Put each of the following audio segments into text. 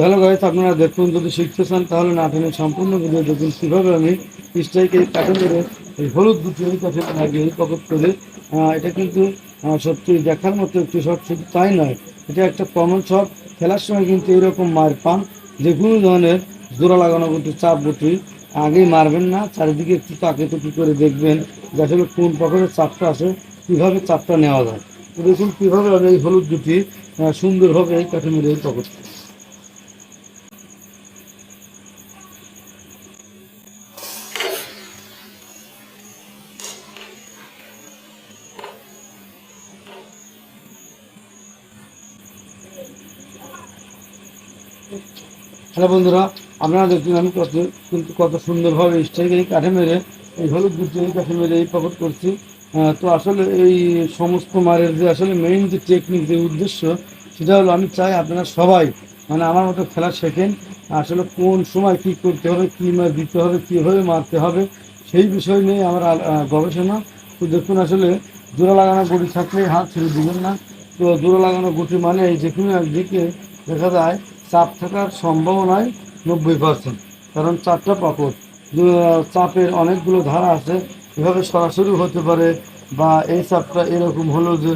Hello guys, আপনারা দেখুন, যদি শিখতে চান তাহলে না টেনে সম্পূর্ণ ভিডিও দেখুন কীভাবে আমি স্ট্রাইকে কাঠে মেরে এই হলুদ দুটি এই কাঠে লাগিয়ে পকেট করে। এটা কিন্তু সত্যি দেখার মতো একটি শট, শুধু তাই নয়, এটা একটা কমন শট। খেলার সময় কিন্তু এরকম মার পান যে কোনো ধরনের জোড়া লাগানো গুটি, চাপ গুটি আগেই মারবেন না, চারিদিকে একটু তাকে টুকি করে দেখবেন যে আসলে কোন পকেটের চাপটা আছে, কীভাবে চাপটা নেওয়া যায়। তো দেখুন কীভাবে আমি এই হলুদ দুটি সুন্দরভাবে এই কাঠে মেরে এই পকেট। হ্যালো বন্ধুরা, আপনারা দেখুন আমি কত সুন্দরভাবে স্ট্রাইকে এই কাঠে মেরে এই হলুদ গুটি এই কাঠে মেরে এই পকেট করছি। তো আসলে এই সমস্ত মারের যে আসলে মেইন যে টেকনিক, যে উদ্দেশ্য, সেটা হলো আমি চাই আপনারা সবাই মানে আমার মতো খেলা শেখেন। আসলে কোন সময় কী করতে হবে, কী মার দিতে হবে, কীভাবে মারতে হবে, সেই বিষয় নিয়ে আমার গবেষণা। তো দেখুন আসলে জোড়া লাগানো গুটি থাকলে হাত ছেড়ে দিবেন না। তো জোড়া লাগানো গুটি মানে যে কোনো একদিকে দেখা যায় চাপ থাকার সম্ভাবনায় 90%, কারণ চারটা পকেট, চাপের অনেকগুলো ধারা আছে। এভাবে সরাসরি হতে পারে, বা এই চাপটা এরকম হলো যে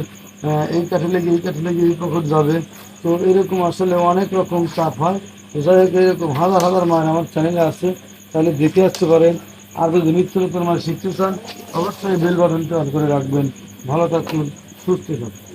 এই কাঠে লেগে এই কাঠে লেগে এই পকেট যাবে। তো এরকম আসলে অনেক রকম চাপ হয়। তো যাই হোক, এরকম হাজার হাজার মান আমার চ্যানেলে আছে, তাহলে দেখে আসতে পারেন। আর যদি নিত্য নতুন মান শিখতে চান, অবশ্যই বেল বাটনটি অন করে রাখবেন। ভালো থাকুন, সুস্থ থাকুন।